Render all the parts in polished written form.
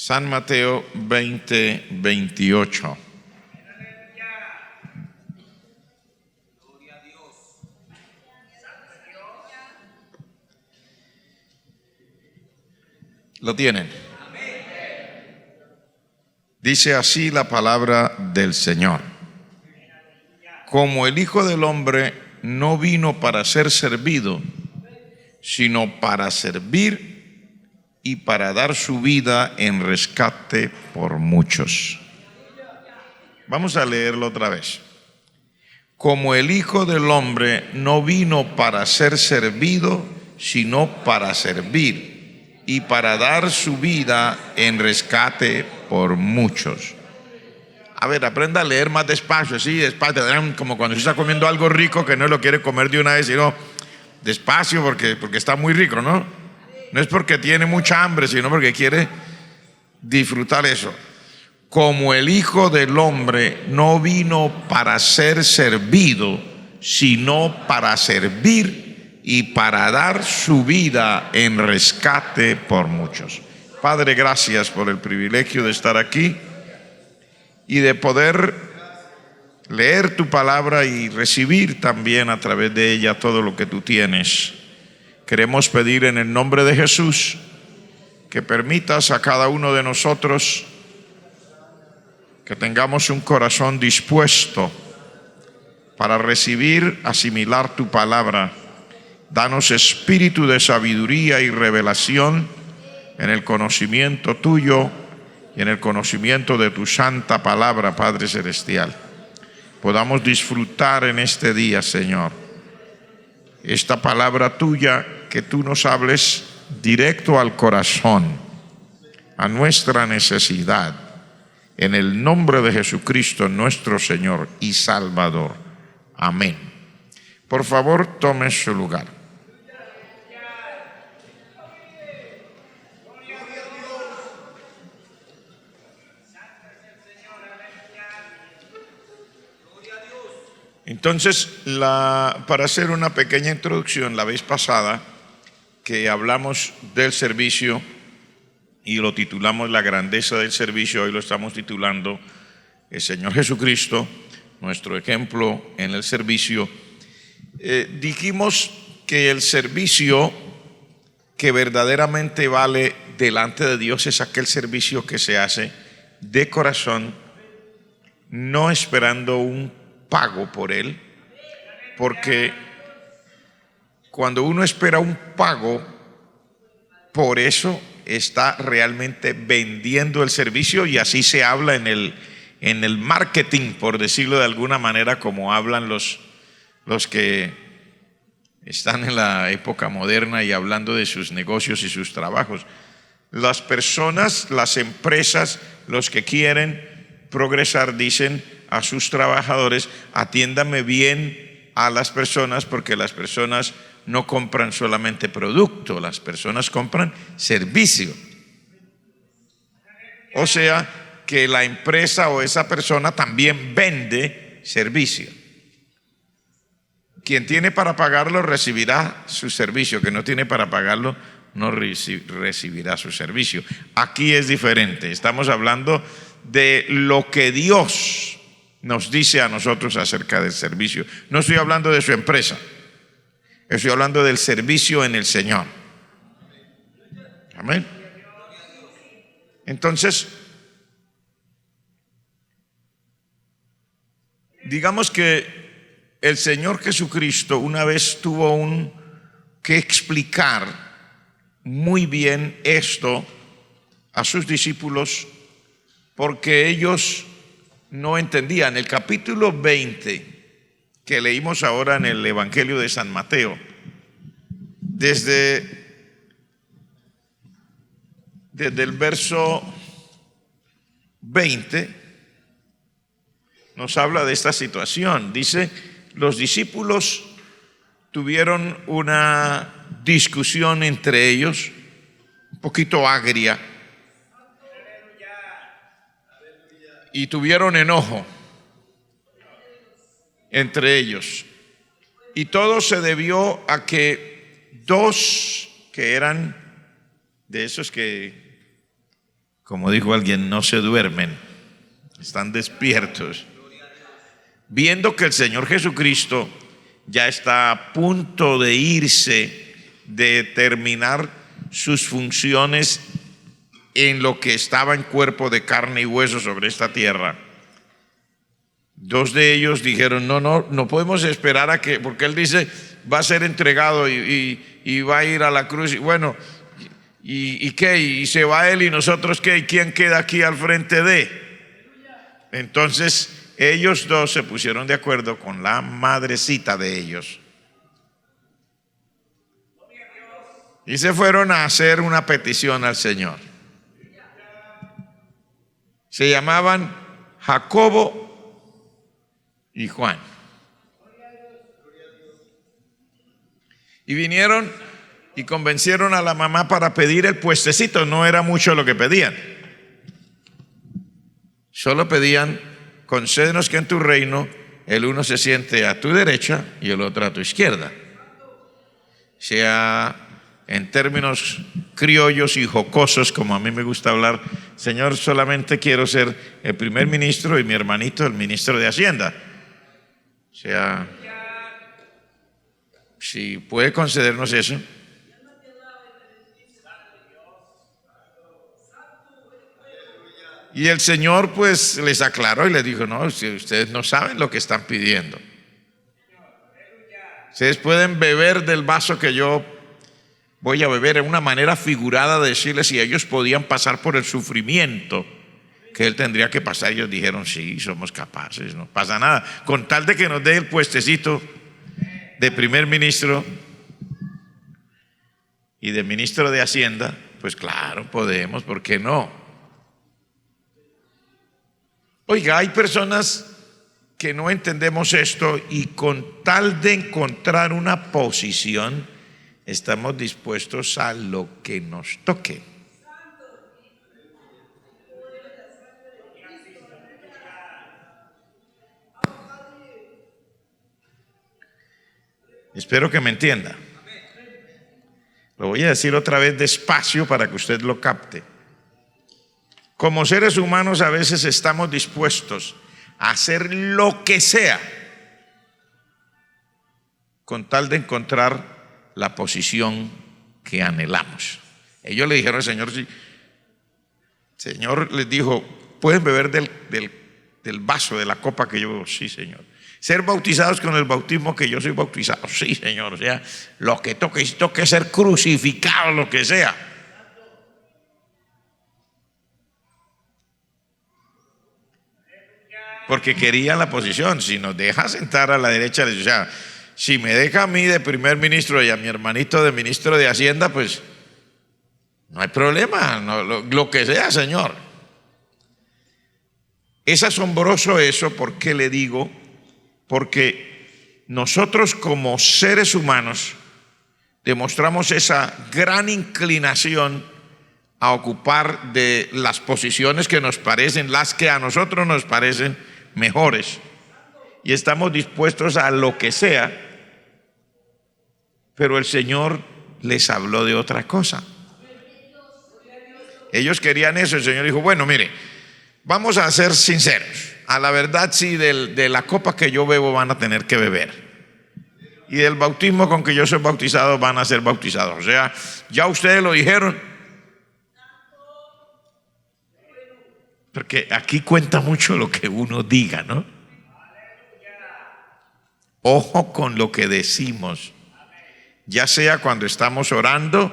San Mateo 20:28. ¿Lo tienen? Dice así la palabra del Señor: como el Hijo del Hombre no vino para ser servido, sino para servir y para dar su vida en rescate por muchos. Vamos a leerlo otra vez. Como el Hijo del Hombre no vino para ser servido, sino para servir y para dar su vida en rescate por muchos. A ver, aprenda a leer más despacio, así despacio, como cuando se está comiendo algo rico que no lo quiere comer de una vez, sino despacio porque está muy rico, ¿no? No es porque tiene mucha hambre, sino porque quiere disfrutar eso. Como el Hijo del Hombre no vino para ser servido, sino para servir y para dar su vida en rescate por muchos. Padre, gracias por el privilegio de estar aquí y de poder leer tu palabra y recibir también a través de ella todo lo que tú tienes. Queremos pedir en el nombre de Jesús que permitas a cada uno de nosotros que tengamos un corazón dispuesto para recibir, asimilar tu palabra. Danos espíritu de sabiduría y revelación en el conocimiento tuyo y en el conocimiento de tu santa palabra, Padre Celestial. Podamos disfrutar en este día, Señor, esta palabra tuya, que tú nos hables directo al corazón, a nuestra necesidad, en el nombre de Jesucristo, nuestro Señor y Salvador. Amén. Por favor, tome su lugar. Entonces, para hacer una pequeña introducción, la vez pasada que hablamos del servicio y lo titulamos La grandeza del servicio, hoy lo estamos titulando El Señor Jesucristo, nuestro ejemplo en el servicio. Dijimos que el servicio que verdaderamente vale delante de Dios es aquel servicio que se hace de corazón, no esperando un pago por él, porque cuando uno espera un pago por eso, está realmente vendiendo el servicio, y así se habla en el marketing, por decirlo de alguna manera, como hablan los que están en la época moderna y hablando de sus negocios y sus trabajos. Las personas, las empresas, los que quieren progresar dicen a sus trabajadores: atiéndame bien a las personas, porque las personas no compran solamente producto, las personas compran servicio. O sea, que la empresa o esa persona también vende servicio. Quien tiene para pagarlo recibirá su servicio, que no tiene para pagarlo no recibirá su servicio. Aquí es diferente, estamos hablando de lo que Dios nos dice a nosotros acerca del servicio. No estoy hablando de su empresa, estoy hablando del servicio en el Señor. Amén. Entonces, digamos que el Señor Jesucristo una vez tuvo que explicar muy bien esto a sus discípulos, porque ellos no entendían. El capítulo 20 que leímos ahora en el Evangelio de San Mateo, desde el verso 20 nos habla de esta situación. Dice: los discípulos tuvieron una discusión entre ellos, un poquito agria, y tuvieron enojo entre ellos, y todo se debió a que dos que eran de esos que como dijo alguien, no se duermen, están despiertos, viendo que el Señor Jesucristo ya está a punto de irse, de terminar sus funciones en lo que estaba en cuerpo de carne y hueso sobre esta tierra. Dos de ellos dijeron, no podemos esperar a que, porque Él dice, va a ser entregado y va a ir a la cruz, y bueno, ¿y qué? ¿Y se va Él y nosotros qué? ¿Y quién queda aquí al frente de? Entonces ellos dos se pusieron de acuerdo con la madrecita de ellos y se fueron a hacer una petición al Señor. Se llamaban Jacobo y Juan. Y vinieron y convencieron a la mamá para pedir el puestecito. No era mucho lo que pedían. Solo pedían, concédenos que en tu reino el uno se siente a tu derecha y el otro a tu izquierda. Sea en términos criollos y jocosos, como a mí me gusta hablar, Señor, solamente quiero ser el primer ministro y mi hermanito el ministro de Hacienda. O sea, si puede concedernos eso. Y el Señor pues les aclaró y les dijo, no, si ustedes no saben lo que están pidiendo. Ustedes pueden beber del vaso que yo voy a beber, en una manera figurada de decirles si ellos podían pasar por el sufrimiento que Él tendría que pasar. Ellos dijeron, sí, somos capaces, no pasa nada, con tal de que nos dé el puestecito de primer ministro y de ministro de Hacienda, pues claro, podemos, ¿por qué no? Oiga, hay personas que no entendemos esto y con tal de encontrar una posición, estamos dispuestos a lo que nos toque. Espero que me entienda. Lo voy a decir otra vez despacio para que usted lo capte. Como seres humanos a veces estamos dispuestos a hacer lo que sea con tal de encontrar la posición que anhelamos. Ellos le dijeron al Señor, sí. El Señor les dijo, ¿pueden beber del vaso, de la copa que yo bebo? Sí, Señor. Ser bautizados con el bautismo que yo soy bautizado. Sí, Señor. O sea, lo que toque, si toque ser crucificado, lo que sea. Porque querían la posición. Si nos deja sentar a la derecha, o sea, si me deja a mí de primer ministro y a mi hermanito de ministro de Hacienda, pues no hay problema, no, lo que sea, Señor. Es asombroso eso, ¿por qué le digo? Porque nosotros como seres humanos demostramos esa gran inclinación a ocupar de las posiciones que nos parecen, las que a nosotros nos parecen mejores, y estamos dispuestos a lo que sea, pero el Señor les habló de otra cosa. Ellos querían eso, el Señor dijo, bueno, mire, vamos a ser sinceros, a la verdad sí, de la copa que yo bebo van a tener que beber, y del bautismo con que yo soy bautizado van a ser bautizados, o sea, ya ustedes lo dijeron. Porque aquí cuenta mucho lo que uno diga, ¿no? Ojo con lo que decimos, ya sea cuando estamos orando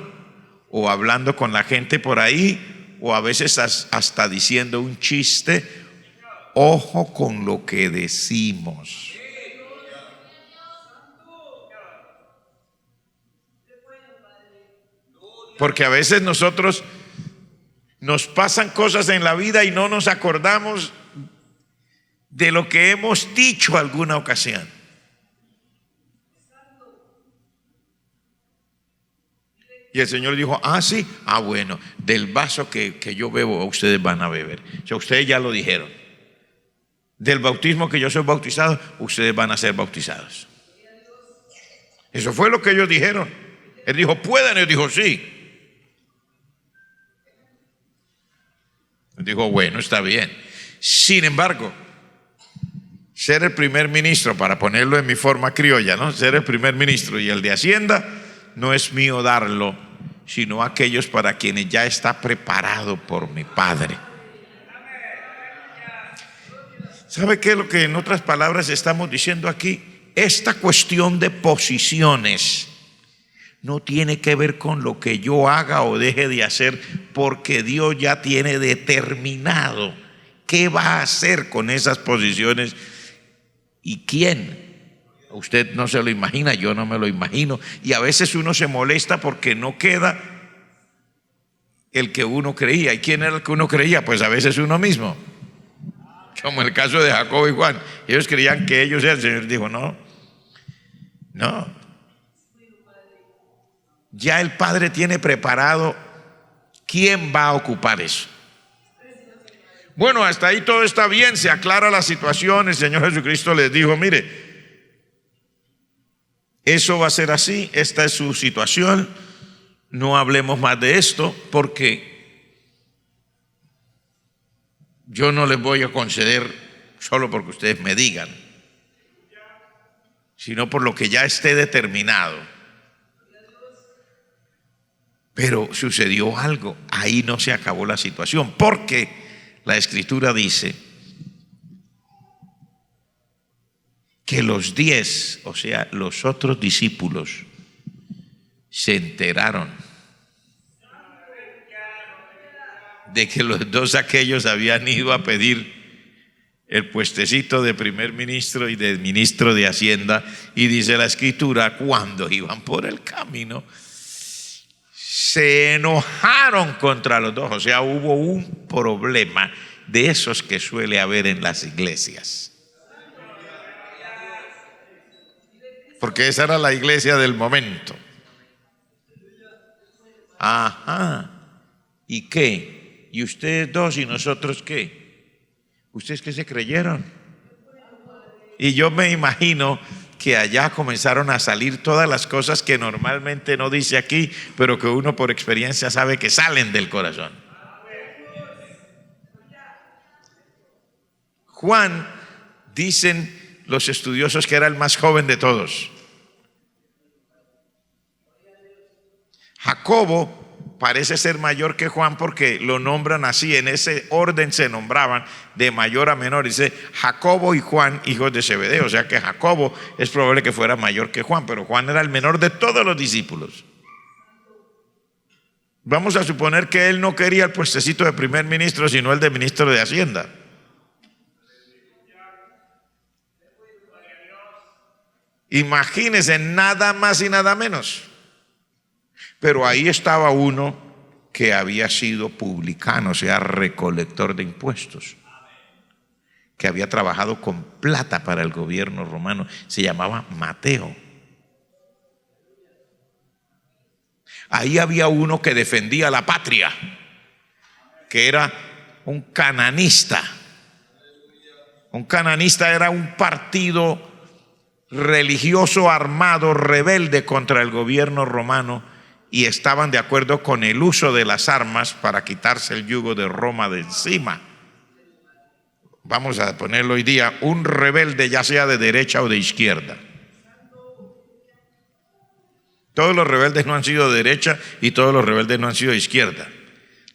o hablando con la gente por ahí, o a veces hasta diciendo un chiste. Ojo con lo que decimos. Porque a veces nosotros nos pasan cosas en la vida y no nos acordamos de lo que hemos dicho alguna ocasión. Y el Señor dijo, sí, bueno, del vaso que yo bebo, ustedes van a beber. O sea, ustedes ya lo dijeron. Del bautismo que yo soy bautizado, ustedes van a ser bautizados. Eso fue lo que ellos dijeron. Él dijo, ¿pueden? Él dijo, sí. Dijo, bueno, está bien. Sin embargo, ser el primer ministro, para ponerlo en mi forma criolla, ¿no? Ser el primer ministro y el de Hacienda, no es mío darlo, sino aquellos para quienes ya está preparado por mi Padre. ¿Sabe qué es lo que en otras palabras estamos diciendo aquí? Esta cuestión de posiciones no tiene que ver con lo que yo haga o deje de hacer, porque Dios ya tiene determinado qué va a hacer con esas posiciones y quién. Usted no se lo imagina, yo no me lo imagino, y a veces uno se molesta porque no queda el que uno creía. ¿Y quién era el que uno creía? Pues a veces uno mismo, como el caso de Jacobo y Juan. Ellos creían que ellos eran. El Señor dijo, no, ya el Padre tiene preparado quién va a ocupar eso. Bueno, hasta ahí todo está bien, se aclara la situación. El Señor Jesucristo les dijo, mire, eso va a ser así, esta es su situación, no hablemos más de esto, porque yo no les voy a conceder solo porque ustedes me digan, sino por lo que ya esté determinado. Pero sucedió algo, ahí no se acabó la situación, porque la Escritura dice que los 10, o sea, los otros discípulos, se enteraron de que los dos aquellos habían ido a pedir el puestecito de primer ministro y de ministro de Hacienda, y dice la Escritura, cuando iban por el camino, se enojaron contra los dos. O sea, hubo un problema de esos que suele haber en las iglesias, porque esa era la iglesia del momento. Ajá. ¿Y qué? ¿Y ustedes dos y nosotros qué? ¿Ustedes qué se creyeron? Y yo me imagino que allá comenzaron a salir todas las cosas que normalmente no dice aquí, pero que uno por experiencia sabe que salen del corazón. Juan, dicen los estudiosos, que era el más joven de todos. Jacobo parece ser mayor que Juan, porque lo nombran así, en ese orden se nombraban de mayor a menor. Dice Jacobo y Juan, hijos de Zebedeo. O sea que Jacobo es probable que fuera mayor que Juan, pero Juan era el menor de todos los discípulos. Vamos a suponer que él no quería el puestecito de primer ministro, sino el de ministro de Hacienda. Imagínense, nada más y nada menos. Pero ahí estaba uno que había sido publicano, o sea, recolector de impuestos, que había trabajado con plata para el gobierno romano. Se llamaba Mateo. Ahí había uno que defendía la patria, que era un cananista. Un cananista era un partido religioso armado, rebelde contra el gobierno romano, y estaban de acuerdo con el uso de las armas para quitarse el yugo de Roma de encima. Vamos a ponerlo hoy día, un rebelde, ya sea de derecha o de izquierda. Todos los rebeldes no han sido de derecha y todos los rebeldes no han sido de izquierda.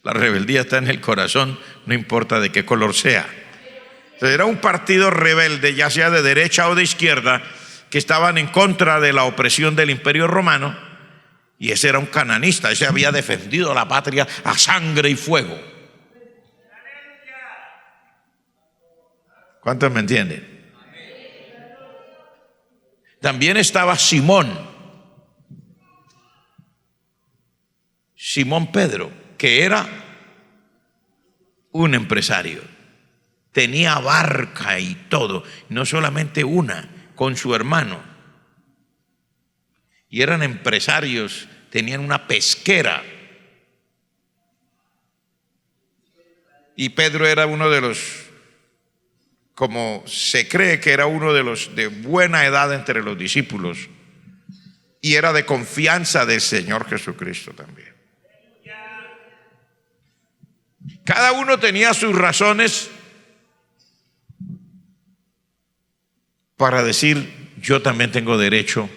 La rebeldía está en el corazón, no importa de qué color sea. Entonces, era un partido rebelde, ya sea de derecha o de izquierda, que estaban en contra de la opresión del Imperio Romano. Y ese era un cananista, ese había defendido la patria a sangre y fuego. ¿Cuántos me entienden? También estaba Simón Pedro, que era un empresario. Tenía barca y todo, no solamente una, con su hermano. Y eran empresarios, tenían una pesquera. Y Pedro era uno de los, como se cree que era uno de los de buena edad entre los discípulos, y era de confianza del Señor Jesucristo también. Cada uno tenía sus razones para decir, yo también tengo derecho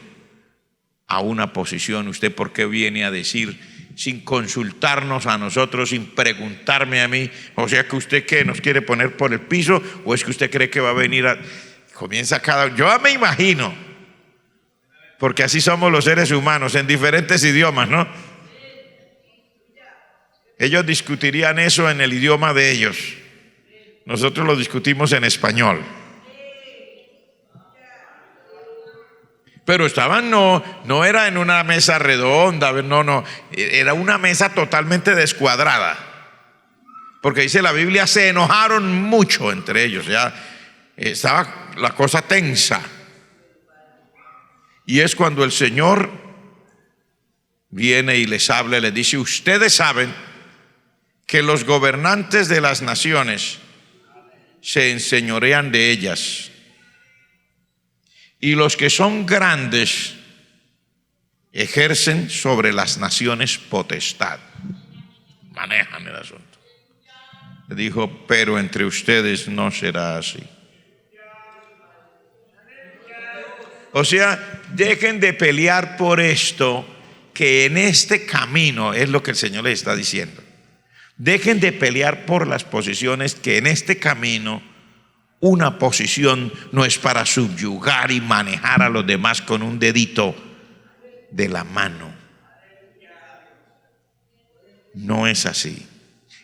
a una posición. ¿Usted por qué viene a decir sin consultarnos a nosotros, sin preguntarme a mí? O sea, que usted qué nos quiere poner por el piso, o es que usted cree que va a venir a... Comienza cada... Yo me imagino, porque así somos los seres humanos, en diferentes idiomas, ¿no? Ellos discutirían eso en el idioma de ellos. Nosotros lo discutimos en español. Pero estaban, no era en una mesa redonda, no, era una mesa totalmente descuadrada. Porque dice la Biblia, se enojaron mucho entre ellos, ya estaba la cosa tensa. Y es cuando el Señor viene y les habla y les dice, ustedes saben que los gobernantes de las naciones se enseñorean de ellas, y los que son grandes ejercen sobre las naciones potestad, manejan el asunto. Le dijo, pero entre ustedes no será así. O sea, dejen de pelear por esto, que en este camino es lo que el Señor les está diciendo. Dejen de pelear por las posiciones, que en este camino una posición no es para subyugar y manejar a los demás con un dedito de la mano. No es así.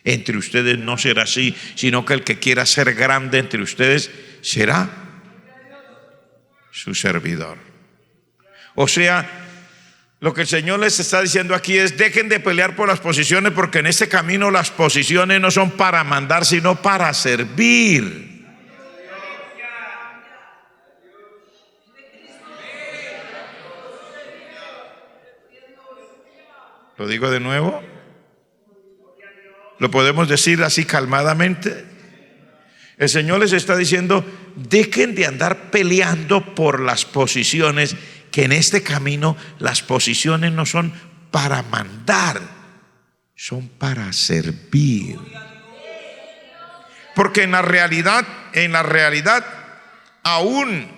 Entre ustedes no será así, sino que el que quiera ser grande entre ustedes será su servidor. O sea, lo que el Señor les está diciendo aquí es, dejen de pelear por las posiciones, porque en este camino las posiciones no son para mandar, sino para servir. ¿Lo digo de nuevo? ¿Lo podemos decir así calmadamente? El Señor les está diciendo, dejen de andar peleando por las posiciones, que en este camino las posiciones no son para mandar, son para servir. Porque en la realidad, aún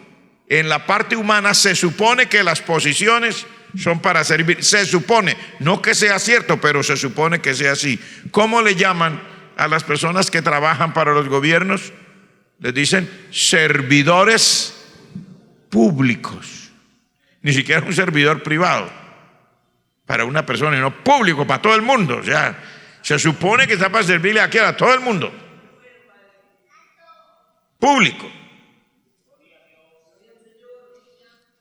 en la parte humana se supone que las posiciones son para servir. Se supone, no que sea cierto, pero se supone que sea así. ¿Cómo le llaman a las personas que trabajan para los gobiernos? Les dicen servidores públicos. Ni siquiera un servidor privado para una persona, no público para todo el mundo. O sea, se supone que está para servirle aquí a todo el mundo. Público.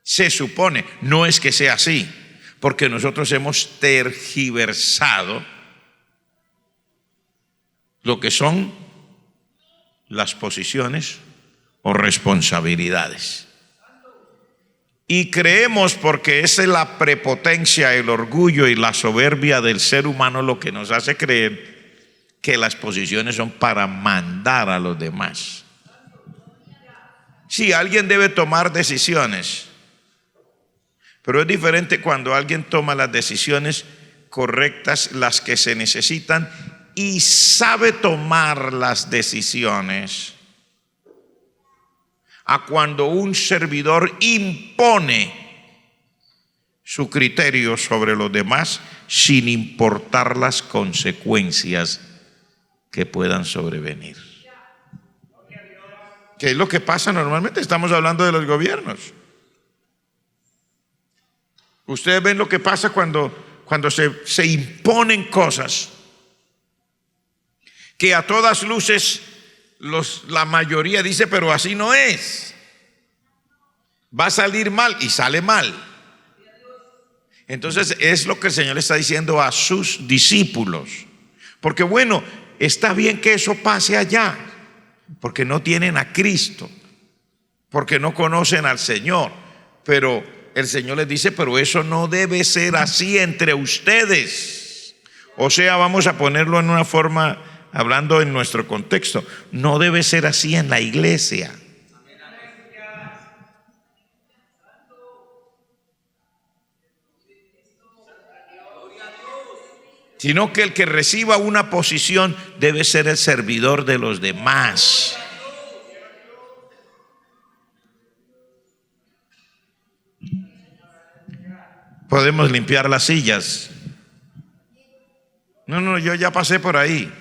Se supone, no es que sea así, porque nosotros hemos tergiversado lo que son las posiciones o responsabilidades. Y creemos, porque esa es la prepotencia, el orgullo y la soberbia del ser humano, lo que nos hace creer que las posiciones son para mandar a los demás. Sí, alguien debe tomar decisiones, pero es diferente cuando alguien toma las decisiones correctas, las que se necesitan, y sabe tomar las decisiones, a cuando un servidor impone su criterio sobre los demás sin importar las consecuencias que puedan sobrevenir. ¿Qué es lo que pasa normalmente? Estamos hablando de los gobiernos. Ustedes ven lo que pasa cuando se imponen cosas que a todas luces la mayoría dice, pero así no es. Va a salir mal, y sale mal. Entonces es lo que el Señor está diciendo a sus discípulos. Porque bueno, está bien que eso pase allá, porque no tienen a Cristo, porque no conocen al Señor. Pero el Señor les dice, pero eso no debe ser así entre ustedes. O sea, vamos a ponerlo en una forma, hablando en nuestro contexto, no debe ser así en la iglesia. sino que el que reciba una posición debe ser el servidor de los demás. Podemos limpiar las sillas. No, yo ya pasé por ahí.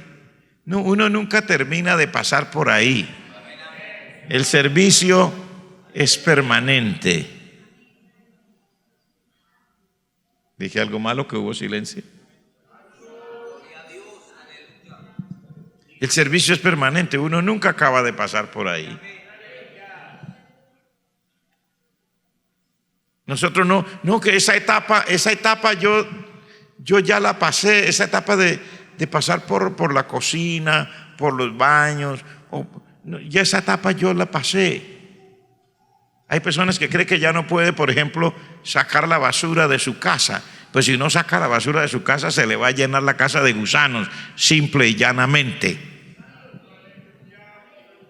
No, uno nunca termina de pasar por ahí. El servicio es permanente. ¿Dije algo malo que hubo silencio? El servicio es permanente, uno nunca acaba de pasar por ahí. Nosotros no que esa etapa yo ya la pasé, esa etapa de pasar por la cocina, por los baños, ya esa etapa yo la pasé. Hay personas que creen que ya no puede, por ejemplo, sacar la basura de su casa. Pues si no saca la basura de su casa, se le va a llenar la casa de gusanos, simple y llanamente.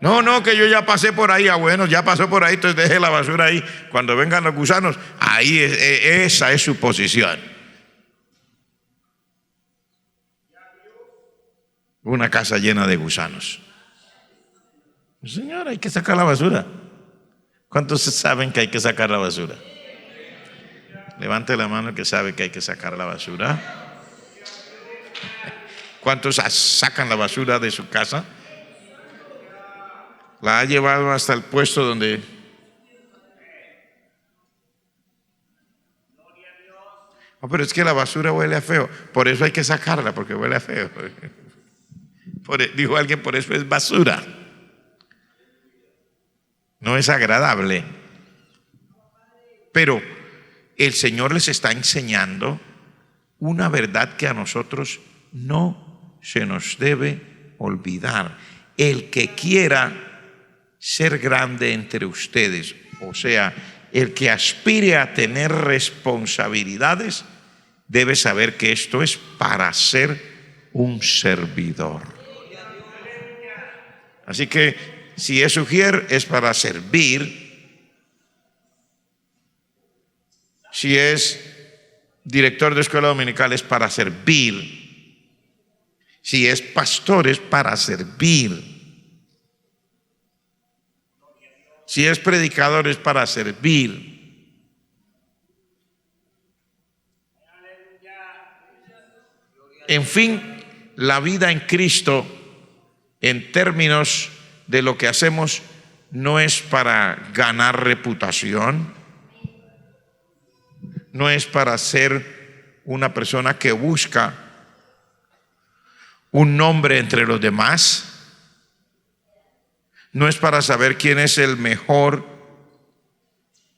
No, que yo ya pasé por ahí. Bueno, ya pasó por ahí, entonces deje la basura ahí. Cuando vengan los gusanos, ahí esa es su posición. Una casa llena de gusanos. Señor, hay que sacar la basura. ¿Cuántos saben que hay que sacar la basura? Levante la mano el que sabe que hay que sacar la basura. ¿Cuántos sacan la basura de su casa? La ha llevado hasta el puesto donde... Oh, pero es que la basura huele a feo. Por eso hay que sacarla, porque huele a feo. Dijo alguien, por eso es basura. No es agradable. Pero el Señor les está enseñando una verdad que a nosotros no se nos debe olvidar. El que quiera ser grande entre ustedes, o sea, el que aspire a tener responsabilidades, debe saber que esto es para ser un servidor. Así que si es ujier, es para servir. Si es director de escuela dominical, es para servir. Si es pastor, es para servir. Si es predicador, es para servir. En fin, la vida en Cristo, en términos de lo que hacemos, no es para ganar reputación, no es para ser una persona que busca un nombre entre los demás, no es para saber quién es el mejor.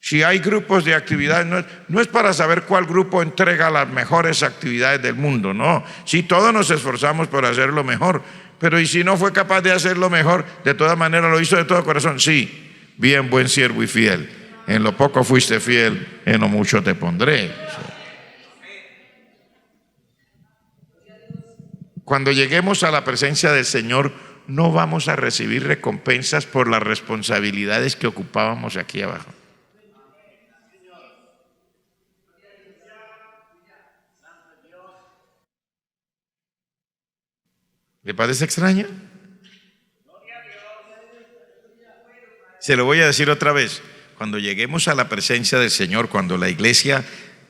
Si hay grupos de actividades, no es para saber cuál grupo entrega las mejores actividades del mundo, no. Si todos nos esforzamos por hacerlo mejor, pero y si no fue capaz de hacerlo mejor, de todas maneras lo hizo de todo corazón. Sí, bien, buen siervo y fiel. En lo poco fuiste fiel, en lo mucho te pondré. Cuando lleguemos a la presencia del Señor, no vamos a recibir recompensas por las responsabilidades que ocupábamos aquí abajo. ¿Le parece extraño? Se lo voy a decir otra vez. Cuando lleguemos a la presencia del Señor, cuando la iglesia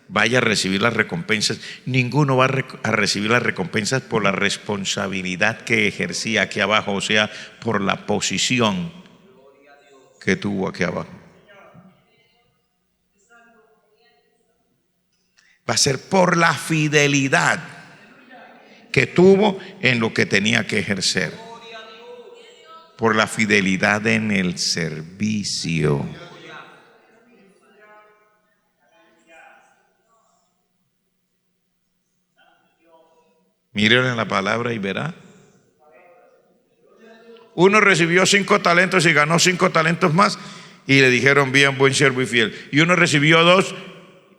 vaya a recibir las recompensas, ninguno va a recibir las recompensas por la responsabilidad que ejercía aquí abajo, o sea, por la posición que tuvo aquí abajo. Va a ser por la fidelidad que tuvo en lo que tenía que ejercer, por la fidelidad en el servicio. Miren en la palabra y verá. Uno recibió 5 talentos y ganó 5 talentos más y le dijeron bien, buen siervo y fiel. Y uno recibió 2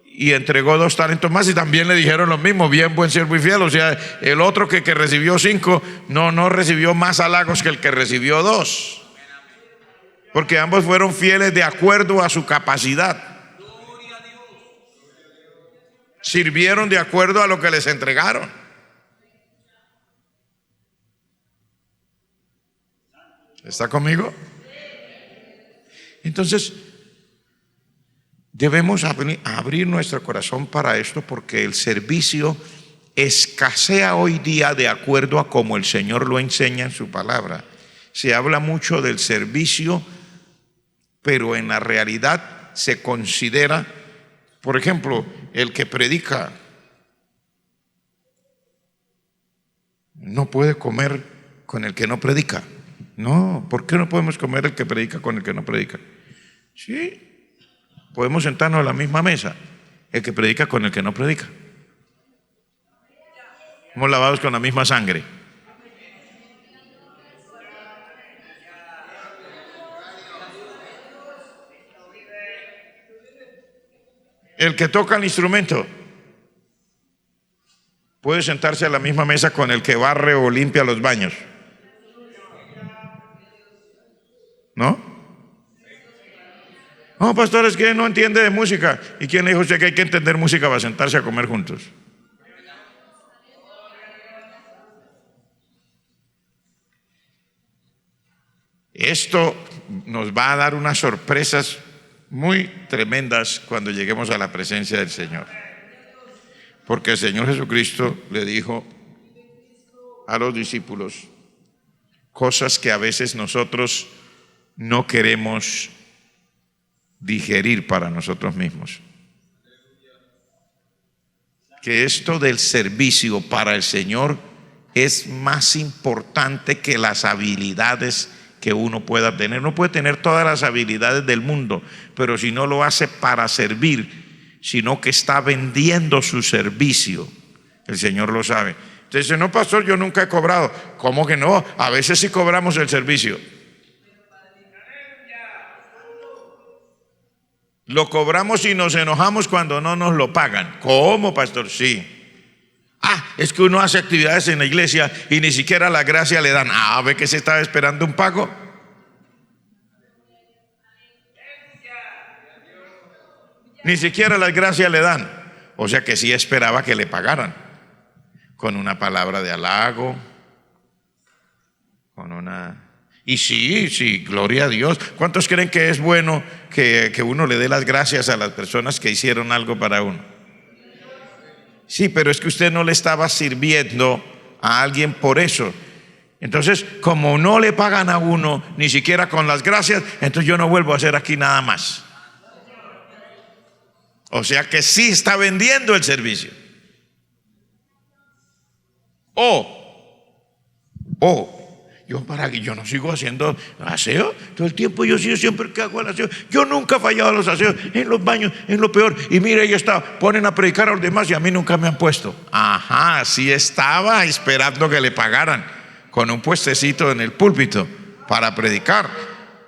y entregó 2 talentos más y también le dijeron lo mismo, bien, buen siervo y fiel. O sea, el otro que recibió 5 no recibió más halagos que el que recibió 2, porque ambos fueron fieles de acuerdo a su capacidad. Sirvieron de acuerdo a lo que les entregaron. ¿Está conmigo? Entonces, debemos abrir nuestro corazón para esto, porque el servicio escasea hoy día de acuerdo a como el Señor lo enseña en su palabra. Se habla mucho del servicio, pero en la realidad se considera, por ejemplo, el que predica no puede comer con el que no predica. No, ¿por qué no podemos comer el que predica con el que no predica? Sí, podemos sentarnos a la misma mesa, el que predica con el que no predica. Somos lavados con la misma sangre. El que toca el instrumento puede sentarse a la misma mesa con el que barre o limpia los baños. ¿No? No, pastor, es que no entiende de música. ¿Y quién le dijo a usted que hay que entender música para sentarse a comer juntos? Esto nos va a dar unas sorpresas muy tremendas cuando lleguemos a la presencia del Señor. Porque el Señor Jesucristo le dijo a los discípulos cosas que a veces nosotros no queremos digerir para nosotros mismos. Que esto del servicio para el Señor es más importante que las habilidades que uno pueda tener. No puede tener todas las habilidades del mundo, pero si no lo hace para servir, sino que está vendiendo su servicio, el Señor lo sabe. Entonces dice, no, pastor, yo nunca he cobrado. ¿Cómo que no? A veces sí cobramos el servicio. Lo cobramos y nos enojamos cuando no nos lo pagan. ¿Cómo, pastor? Sí. Es que uno hace actividades en la iglesia y ni siquiera la gracia le dan. ¿Ve que se estaba esperando un pago? Ni siquiera las gracias le dan. O sea que sí esperaba que le pagaran. Con una palabra de halago. Y sí, gloria a Dios. ¿Cuántos creen que es bueno que uno le dé las gracias a las personas que hicieron algo para uno? Sí, pero es que usted no le estaba sirviendo a alguien por eso. Entonces, como no le pagan a uno, ni siquiera con las gracias, entonces yo no vuelvo a hacer aquí nada más. O sea que sí está vendiendo el servicio. Yo no sigo haciendo aseo todo el tiempo. Yo siempre que hago el aseo, yo nunca he fallado a los aseos, en los baños, en lo peor. Y mire, ponen a predicar a los demás y a mí nunca me han puesto. Sí estaba esperando que le pagaran con un puestecito en el púlpito para predicar.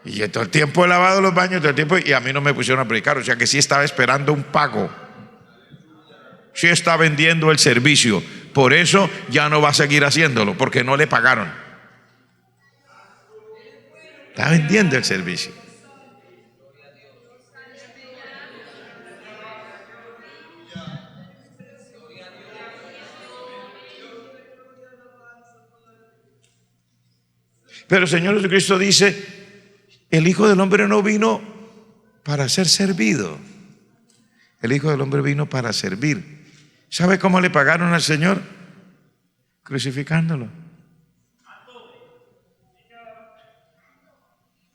Y yo todo el tiempo he lavado los baños, todo el tiempo, y a mí no me pusieron a predicar. O sea que sí estaba esperando un pago. Sí está vendiendo el servicio. Por eso ya no va a seguir haciéndolo, porque no le pagaron. Está vendiendo el servicio. Pero el Señor Jesucristo dice, el Hijo del Hombre no vino para ser servido. El Hijo del Hombre vino para servir. ¿Sabe cómo le pagaron al Señor? Crucificándolo.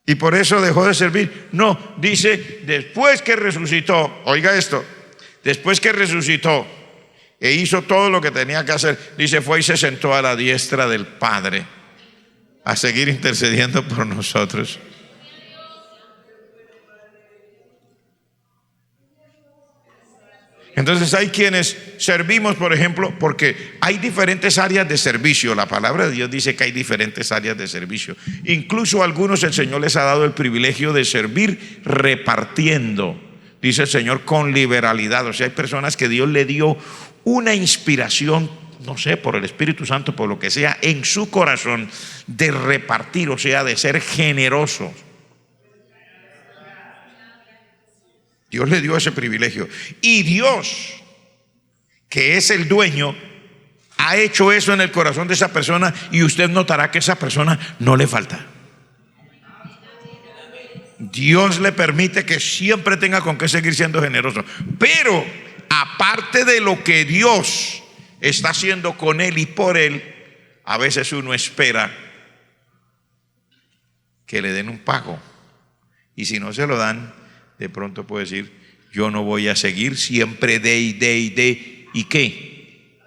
Y por eso dejó de servir. No, dice, después que resucitó, oiga esto, después que resucitó e hizo todo lo que tenía que hacer, dice, fue y se sentó a la diestra del Padre a seguir intercediendo por nosotros. Entonces hay quienes servimos, por ejemplo, porque hay diferentes áreas de servicio. La palabra de Dios dice que hay diferentes áreas de servicio. Incluso a algunos el Señor les ha dado el privilegio de servir repartiendo, dice el Señor, con liberalidad. O sea, hay personas que Dios le dio una inspiración, no sé, por el Espíritu Santo, por lo que sea, en su corazón de repartir, o sea, de ser generoso. Dios le dio ese privilegio. Y Dios, que es el dueño, ha hecho eso en el corazón de esa persona, y usted notará que a esa persona no le falta. Dios le permite que siempre tenga con qué seguir siendo generoso. Pero aparte de lo que Dios está haciendo con él y por él, a veces uno espera que le den un pago. Y si no se lo dan, de pronto puede decir, yo no voy a seguir, siempre de. ¿Y qué?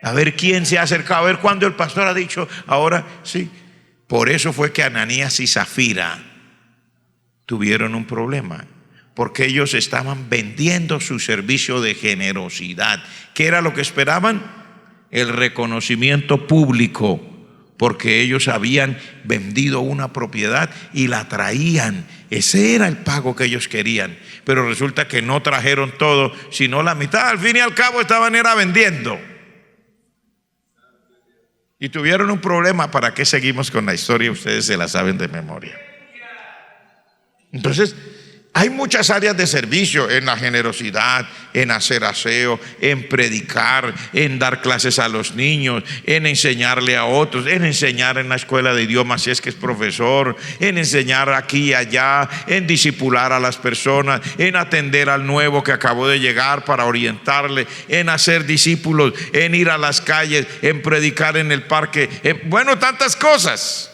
A ver quién se ha acercado, a ver cuándo el pastor ha dicho, ahora sí. Por eso fue que Ananías y Zafira tuvieron un problema, porque ellos estaban vendiendo su servicio de generosidad. ¿Qué era lo que esperaban? El reconocimiento público, porque ellos habían vendido una propiedad y la traían. Ese era el pago que ellos querían, pero resulta que no trajeron todo, sino la mitad. Al fin y al cabo estaban vendiendo. Y tuvieron un problema. ¿Para qué seguimos con la historia? Ustedes se la saben de memoria. Entonces, hay muchas áreas de servicio: en la generosidad, en hacer aseo, en predicar, en dar clases a los niños, en enseñarle a otros, en enseñar en la escuela de idiomas si es que es profesor, en enseñar aquí y allá, en discipular a las personas, en atender al nuevo que acabó de llegar para orientarle, en hacer discípulos, en ir a las calles, en predicar en el parque, bueno, tantas cosas.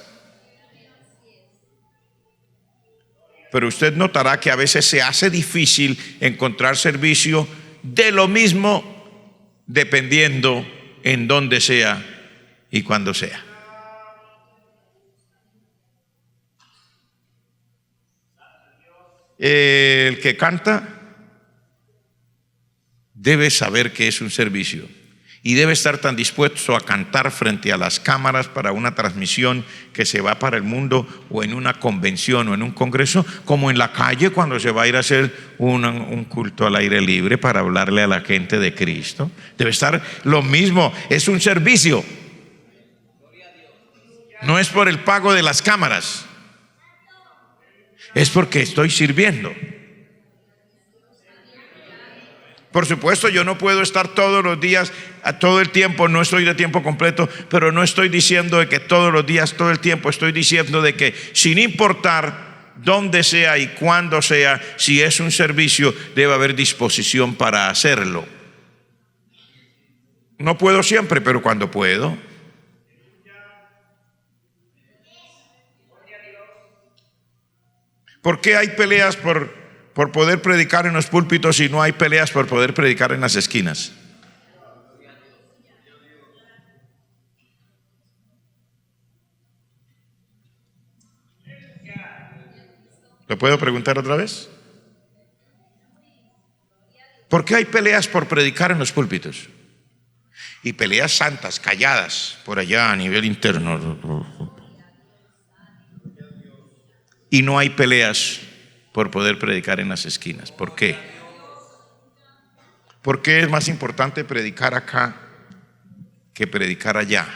Pero usted notará que a veces se hace difícil encontrar servicio de lo mismo, dependiendo en dónde sea y cuándo sea. El que canta debe saber que es un servicio y debe estar tan dispuesto a cantar frente a las cámaras para una transmisión que se va para el mundo, o en una convención o en un congreso, como en la calle cuando se va a ir a hacer un culto al aire libre para hablarle a la gente de Cristo. Debe estar lo mismo, es un servicio. No es por el pago de las cámaras, es porque estoy sirviendo. Por supuesto, yo no puedo estar todos los días, todo el tiempo, no estoy de tiempo completo, pero no estoy diciendo de que todos los días, todo el tiempo. Estoy diciendo de que sin importar dónde sea y cuándo sea, si es un servicio, debe haber disposición para hacerlo. No puedo siempre, pero cuando puedo. ¿Por qué hay peleas por poder predicar en los púlpitos y no hay peleas por poder predicar en las esquinas? ¿Lo puedo preguntar otra vez? ¿Por qué hay peleas por predicar en los púlpitos? Y peleas santas, calladas, por allá a nivel interno. Y no hay peleas por poder predicar en las esquinas. ¿Por qué? ¿Por qué es más importante predicar acá que predicar allá?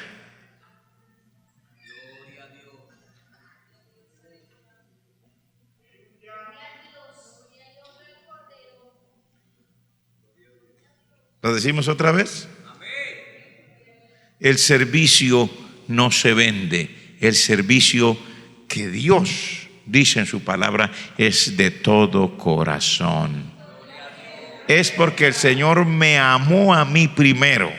¿Lo decimos otra vez? El servicio no se vende. El servicio que Dios dice en su palabra es de todo corazón. Es porque el Señor me amó a mí primero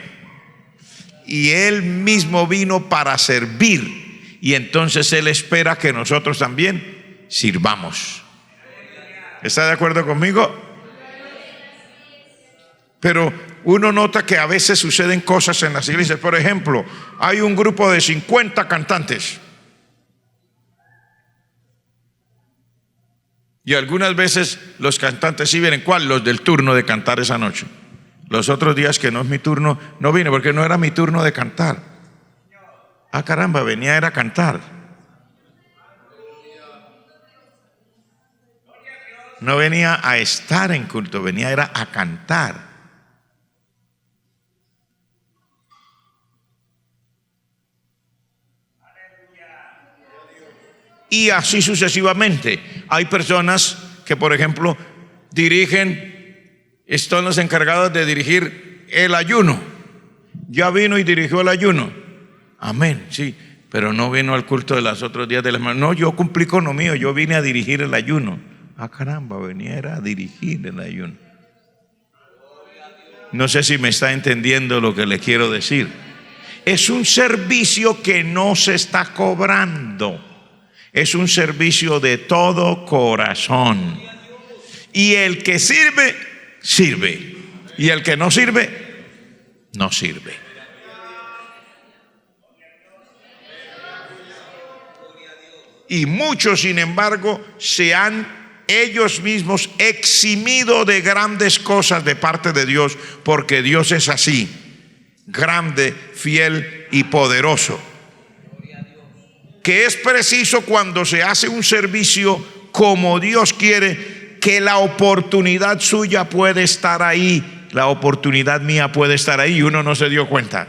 y Él mismo vino para servir, y entonces Él espera que nosotros también sirvamos. ¿Está de acuerdo conmigo? Pero uno nota que a veces suceden cosas en las iglesias. Por ejemplo, hay un grupo de 50 cantantes. Y algunas veces los cantantes sí vienen. ¿Cuál? Los del turno de cantar esa noche. Los otros días que no es mi turno, no vine porque no era mi turno de cantar. Ah, caramba, venía era a cantar. No venía a estar en culto, venía era a cantar. Y así sucesivamente. Hay personas que, por ejemplo, son los encargados de dirigir el ayuno. Ya vino y dirigió el ayuno. Amén, sí. pero no vino al culto de los otros días de la semana. No, yo cumplí con lo mío, yo vine a dirigir el ayuno. Ah, caramba, venía era a dirigir el ayuno. No sé si me está entendiendo lo que le quiero decir. Es un servicio que no se está cobrando. Es un servicio de todo corazón. Y el que sirve, sirve. Y el que no sirve, no sirve. Y muchos, sin embargo, se han ellos mismos eximido de grandes cosas de parte de Dios, porque Dios es así, grande, fiel y poderoso. Que es preciso, cuando se hace un servicio como Dios quiere, que la oportunidad suya puede estar ahí, la oportunidad mía puede estar ahí, y uno no se dio cuenta.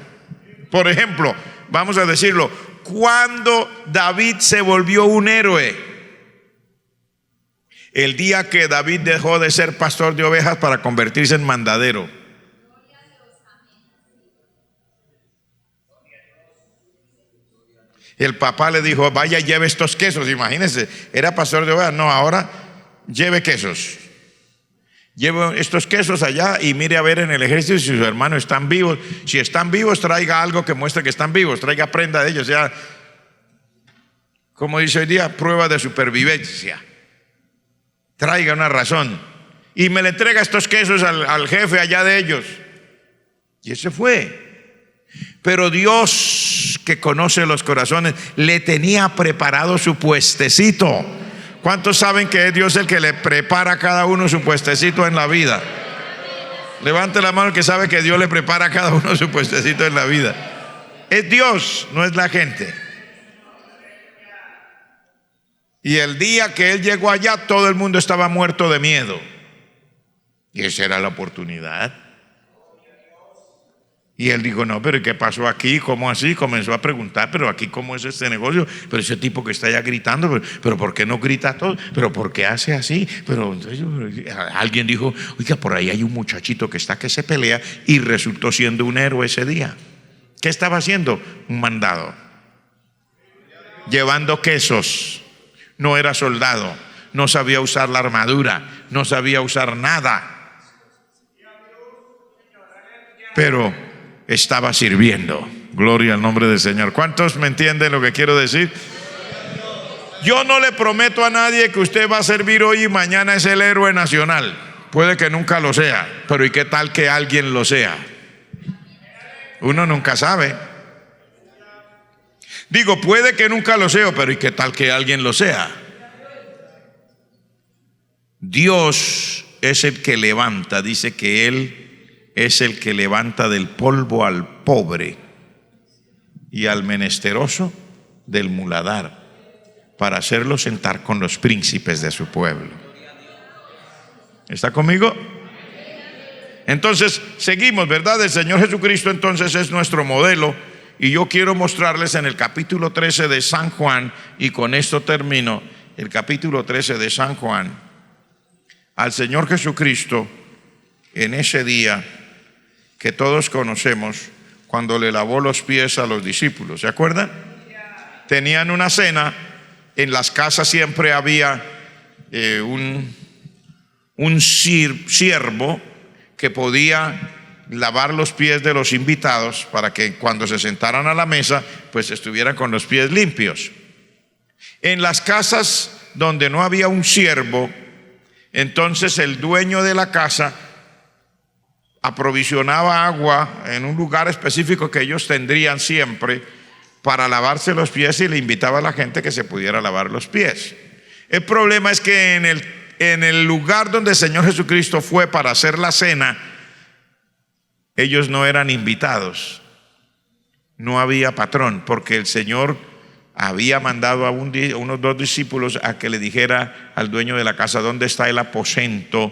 Por ejemplo, vamos a decirlo, cuando David se volvió un héroe, el día que David dejó de ser pastor de ovejas para convertirse en mandadero. El papá le dijo: vaya, lleve estos quesos. Imagínense, era pastor de ovejas, no, ahora lleve quesos. Lleve estos quesos allá y mire a ver en el ejército si sus hermanos están vivos. Si están vivos, traiga algo que muestre que están vivos, traiga prenda de ellos, ya, como dice hoy día, prueba de supervivencia. Traiga una razón y me le entrega estos quesos al jefe allá de ellos. Y ese fue. Pero Dios, que conoce los corazones, le tenía preparado su puestecito. ¿Cuántos saben que es Dios el que le prepara a cada uno su puestecito en la vida? Levante la mano que sabe que Dios le prepara a cada uno su puestecito en la vida. Es Dios, no es la gente. Y el día que él llegó allá, todo el mundo estaba muerto de miedo. Y esa era la oportunidad. Y él dijo: no, pero ¿qué pasó aquí? ¿Cómo así? Comenzó a preguntar: pero aquí ¿cómo es este negocio? Pero ese tipo que está allá gritando, pero ¿por qué no grita todo? ¿Pero por qué hace así? Pero alguien dijo: oiga, por ahí hay un muchachito que está que se pelea, y resultó siendo un héroe ese día. ¿Qué estaba haciendo? Un mandado, llevando quesos. No era soldado, no sabía usar la armadura, no sabía usar nada, pero estaba sirviendo. Gloria al nombre del Señor. ¿Cuántos me entienden lo que quiero decir? Yo no le prometo a nadie que usted va a servir hoy y mañana es el héroe nacional. Puede que nunca lo sea, pero ¿y qué tal que alguien lo sea? Uno nunca sabe. Digo, puede que nunca lo sea, pero ¿y qué tal que alguien lo sea? Dios es el que levanta, dice que Él es el que levanta del polvo al pobre y al menesteroso del muladar, para hacerlo sentar con los príncipes de su pueblo. ¿Está conmigo? Entonces, seguimos, ¿verdad? El Señor Jesucristo entonces es nuestro modelo. Y yo quiero mostrarles en el capítulo 13 de San Juan, y con esto termino, el capítulo 13 de San Juan, al Señor Jesucristo en ese día que todos conocemos, cuando le lavó los pies a los discípulos. ¿Se acuerdan? Tenían una cena, en las casas siempre había un siervo que podía lavar los pies de los invitados, para que cuando se sentaran a la mesa pues estuvieran con los pies limpios. En las casas donde no había un siervo, entonces el dueño de la casa aprovisionaba agua en un lugar específico que ellos tendrían siempre para lavarse los pies, y le invitaba a la gente que se pudiera lavar los pies. El problema es que en el lugar donde el Señor Jesucristo fue para hacer la cena, ellos no eran invitados, no había patrón, porque el Señor había mandado a unos dos discípulos a que le dijera al dueño de la casa dónde está el aposento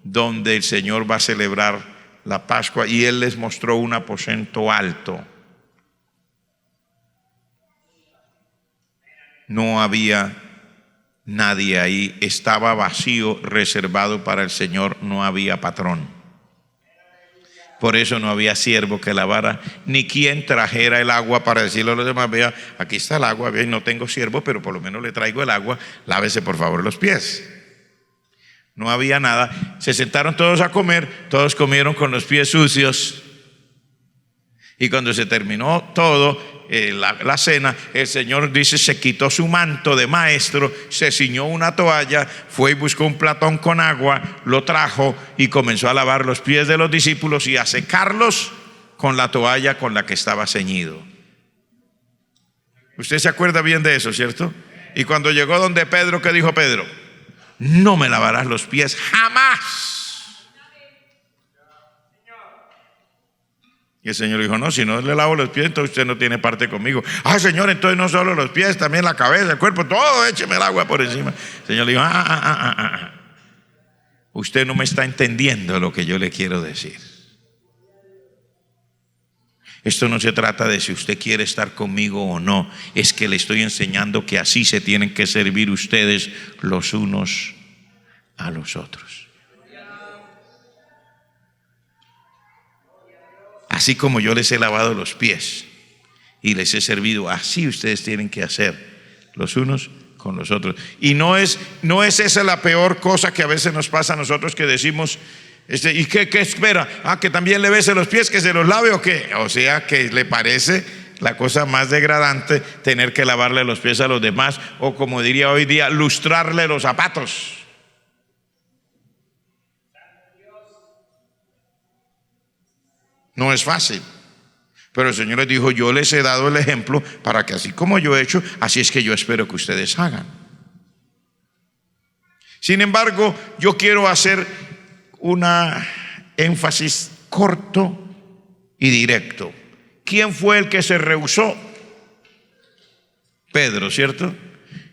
donde el Señor va a celebrar la Pascua, y Él les mostró un aposento alto. No había nadie ahí, estaba vacío, reservado para el Señor, no había patrón. Por eso no había siervo que lavara, ni quien trajera el agua para decirle a los demás: vea, aquí está el agua, vea, no tengo siervo, pero por lo menos le traigo el agua, lávese por favor los pies. No había nada. Se sentaron todos a comer, todos comieron con los pies sucios. Y cuando se terminó todo, la cena, el Señor dice, se quitó su manto de maestro, se ciñó una toalla, fue y buscó un platón con agua, lo trajo y comenzó a lavar los pies de los discípulos y a secarlos con la toalla con la que estaba ceñido. Usted se acuerda bien de eso, ¿cierto? Y cuando llegó donde Pedro, ¿qué dijo Pedro? No me lavarás los pies jamás. Y el Señor dijo: no, si no le lavo los pies, entonces usted no tiene parte conmigo. Ah, Señor, entonces no solo los pies, también la cabeza, el cuerpo, todo, écheme el agua por encima. El Señor le dijo: usted no me está entendiendo lo que yo le quiero decir. Esto no se trata de si usted quiere estar conmigo o no, es que le estoy enseñando que así se tienen que servir ustedes los unos a los otros. Así como yo les he lavado los pies y les he servido, así ustedes tienen que hacer los unos con los otros. Y no es esa la peor cosa que a veces nos pasa a nosotros, que decimos: ¿y qué espera? Que también le bese los pies, que se los lave o qué. O sea, que le parece la cosa más degradante tener que lavarle los pies a los demás, o como diría hoy día, lustrarle los zapatos. No es fácil, pero el Señor les dijo: yo les he dado el ejemplo para que así como yo he hecho, así es que yo espero que ustedes hagan. Sin embargo, yo quiero hacer una énfasis corto y directo. ¿Quién fue el que se rehusó? Pedro, ¿cierto?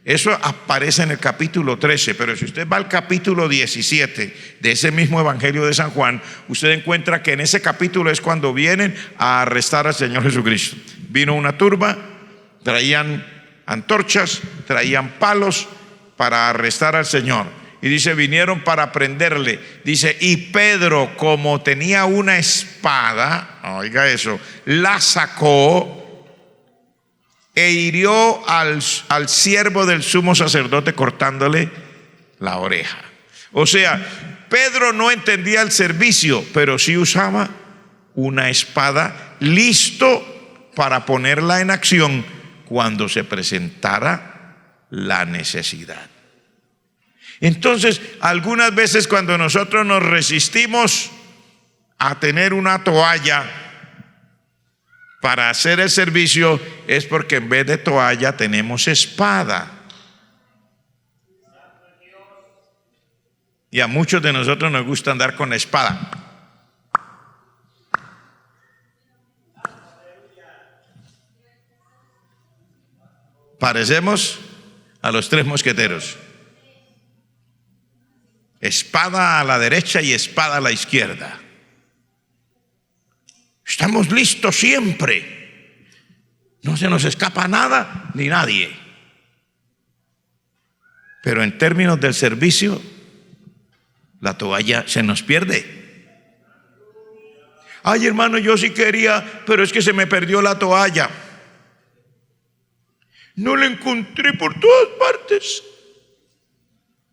Eso aparece en el capítulo 13, pero si usted va al capítulo 17 de ese mismo Evangelio de San Juan, usted encuentra que en ese capítulo es cuando vienen a arrestar al Señor Jesucristo. Vino una turba, traían antorchas, traían palos para arrestar al Señor. Y dice, vinieron para prenderle. Dice, y Pedro, como tenía una espada, oiga eso, la sacó e hirió al siervo del sumo sacerdote cortándole la oreja. O sea, Pedro no entendía el servicio, pero sí usaba una espada, listo para ponerla en acción cuando se presentara la necesidad. Entonces, algunas veces cuando nosotros nos resistimos a tener una toalla para hacer el servicio, es porque en vez de toalla tenemos espada. Y a muchos de nosotros nos gusta andar con la espada. Parecemos a los tres mosqueteros. Espada a la derecha y espada a la izquierda. Estamos listos siempre. No se nos escapa nada ni nadie. Pero en términos del servicio, la toalla se nos pierde. Ay, hermano, yo sí quería, pero es que se me perdió la toalla. No la encontré por todas partes.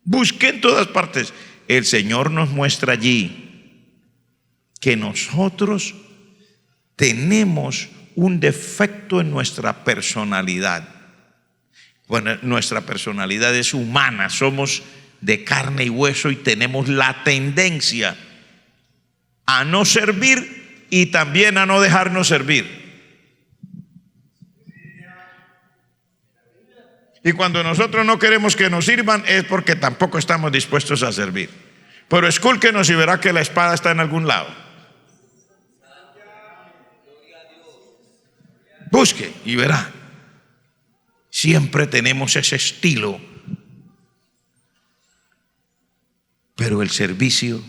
Busqué en todas partes. El Señor nos muestra allí que nosotros tenemos un defecto en nuestra personalidad. Bueno, nuestra personalidad es humana, somos de carne y hueso y tenemos la tendencia a no servir y también a no dejarnos servir. Y cuando nosotros no queremos que nos sirvan es porque tampoco estamos dispuestos a servir. Pero escúlquenos y verá que la espada está en algún lado. Busque y verá. Siempre tenemos ese estilo. Pero el servicio.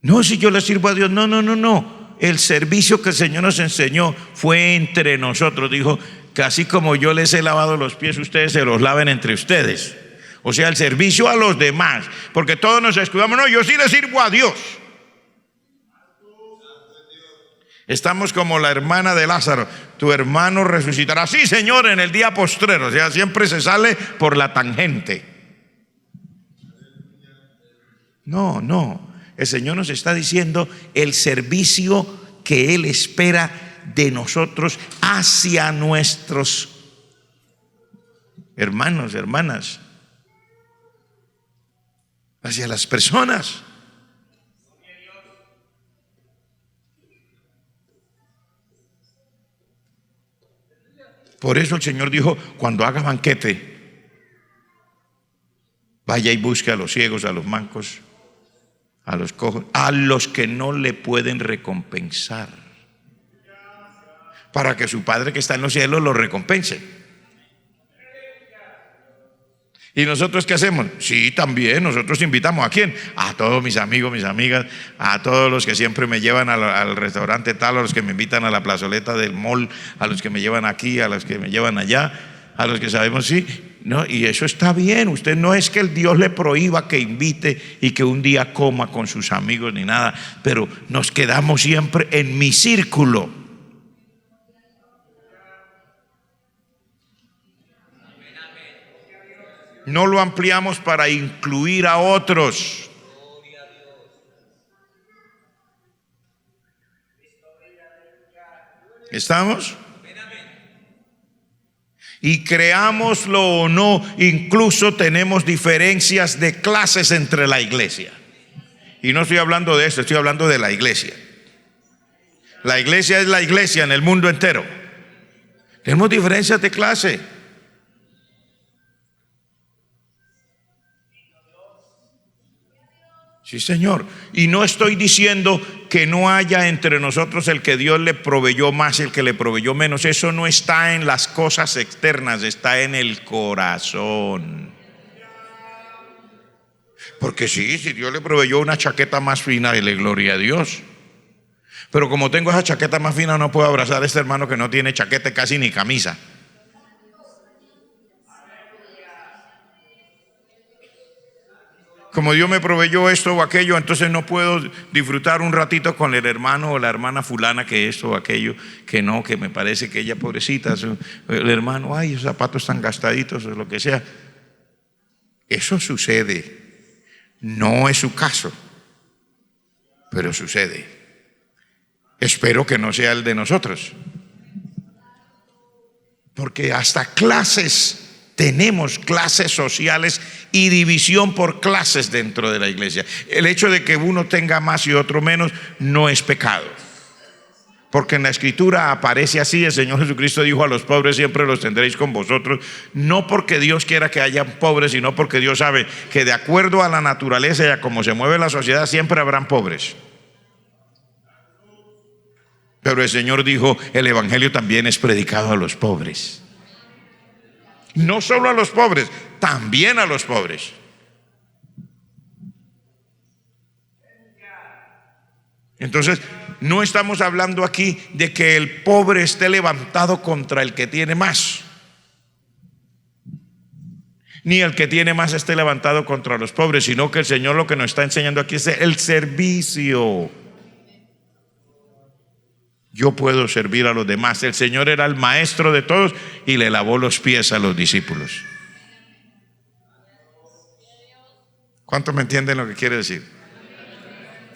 No, si yo le sirvo a Dios. No. El servicio que el Señor nos enseñó fue entre nosotros. Dijo que así como yo les he lavado los pies, ustedes se los laven entre ustedes. O sea, el servicio a los demás. Porque todos nos escudamos. No, yo sí le sirvo a Dios. Estamos como la hermana de Lázaro. Tu hermano resucitará. Sí, Señor, en el día postrero. O sea, siempre se sale por la tangente. No. El Señor nos está diciendo el servicio que Él espera de nosotros hacia nuestros hermanos, hermanas, hacia las personas. Por eso el Señor dijo, cuando haga banquete, vaya y busque a los ciegos, a los mancos, a los cojos, a los que no le pueden recompensar, para que su Padre que está en los cielos lo recompense. ¿Y nosotros qué hacemos? Sí, también nosotros invitamos. ¿A quién? A todos mis amigos, mis amigas, a todos los que siempre me llevan al restaurante tal, a los que me invitan a la plazoleta del mall, a los que me llevan aquí, a los que me llevan allá, a los que sabemos, sí, no, y eso está bien. Usted no es que el Dios le prohíba que invite y que un día coma con sus amigos ni nada, pero nos quedamos siempre en mi círculo. No lo ampliamos para incluir a otros. ¿Estamos? Y creámoslo o no, incluso tenemos diferencias de clases entre la iglesia. Y no estoy hablando de esto, estoy hablando de la iglesia. La iglesia es la iglesia en el mundo entero. Tenemos diferencias de clase. Sí, Señor. Y no estoy diciendo que no haya entre nosotros el que Dios le proveyó más y el que le proveyó menos. Eso no está en las cosas externas, está en el corazón. Porque sí, si Dios le proveyó una chaqueta más fina, dile gloria a Dios. Pero como tengo esa chaqueta más fina, no puedo abrazar a este hermano que no tiene chaqueta casi ni camisa. Como Dios me proveyó esto o aquello, entonces no puedo disfrutar un ratito con el hermano o la hermana fulana que esto o aquello, que no, que me parece que ella pobrecita, el hermano, ay, esos zapatos están gastaditos o lo que sea. Eso sucede. No es su caso, pero sucede. Espero que no sea el de nosotros. Porque hasta clases tenemos, clases sociales y división por clases dentro de la iglesia. El hecho de que uno tenga más y otro menos no es pecado, porque en la escritura aparece así. El Señor Jesucristo dijo: a los pobres siempre los tendréis con vosotros. No porque Dios quiera que haya pobres, sino porque Dios sabe que de acuerdo a la naturaleza y a cómo se mueve la sociedad siempre habrán pobres. Pero el Señor dijo: el evangelio también es predicado a los pobres. No solo a los pobres, también a los pobres. Entonces, no estamos hablando aquí de que el pobre esté levantado contra el que tiene más, ni el que tiene más esté levantado contra los pobres, sino que el Señor lo que nos está enseñando aquí es el servicio. Yo puedo servir a los demás. El Señor era el maestro de todos y le lavó los pies a los discípulos. ¿Cuántos me entienden lo que quiere decir?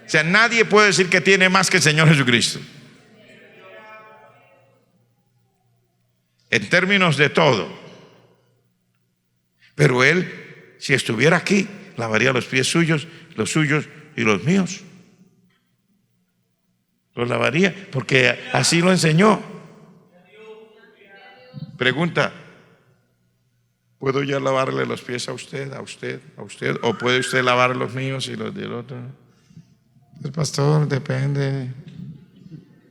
O sea, nadie puede decir que tiene más que el Señor Jesucristo. En términos de todo. Pero Él, si estuviera aquí, lavaría los pies suyos, los suyos y los míos. Los lavaría, porque así lo enseñó. Pregunta: ¿puedo ya lavarle los pies a usted, a usted, a usted? ¿O puede usted lavar los míos y los del otro? El pastor, depende.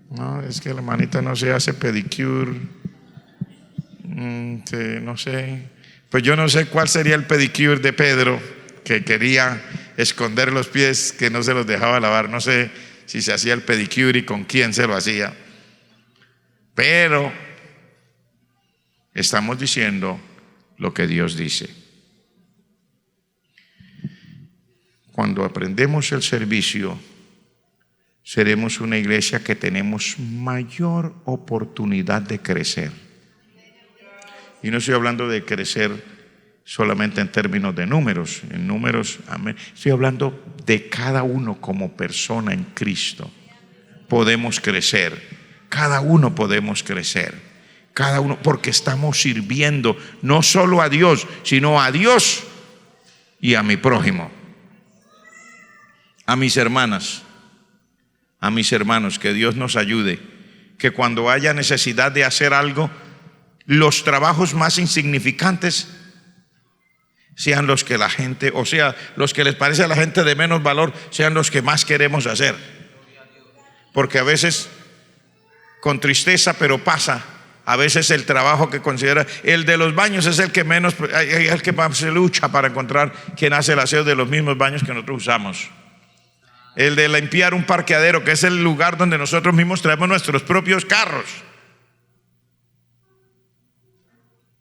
No, es que la manita no se hace pedicure. No sé. Pues yo no sé cuál sería el pedicure de Pedro, que quería esconder los pies, que no se los dejaba lavar. No sé si se hacía el pedicure y con quién se lo hacía. Pero estamos diciendo lo que Dios dice. Cuando aprendemos el servicio, seremos una iglesia que tenemos mayor oportunidad de crecer. Y no estoy hablando de crecer solamente en términos de números, amén. Estoy hablando de cada uno como persona en Cristo. Podemos crecer, cada uno podemos crecer, cada uno, porque estamos sirviendo no solo a Dios, sino a Dios y a mi prójimo, a mis hermanas, a mis hermanos. Que Dios nos ayude, que cuando haya necesidad de hacer algo, los trabajos más insignificantes sean los que la gente, o sea, los que les parece a la gente de menos valor, sean los que más queremos hacer. Porque a veces, con tristeza, pero pasa, a veces el trabajo que considera, el de los baños es el que menos, el que más se lucha para encontrar quien hace el aseo de los mismos baños que nosotros usamos. El de limpiar un parqueadero, que es el lugar donde nosotros mismos traemos nuestros propios carros.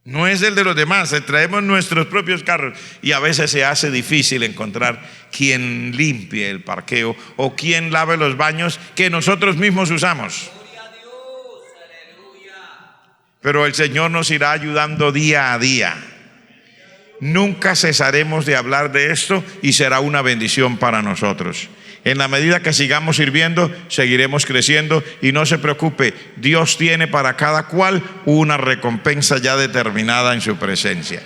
No es el de los demás, traemos nuestros propios carros. Y a veces se hace difícil encontrar quien limpie el parqueo o quien lave los baños que nosotros mismos usamos. Pero el Señor nos irá ayudando día a día. Nunca cesaremos de hablar de esto y será una bendición para nosotros. En la medida que sigamos sirviendo, seguiremos creciendo, y no se preocupe, Dios tiene para cada cual una recompensa ya determinada en su presencia.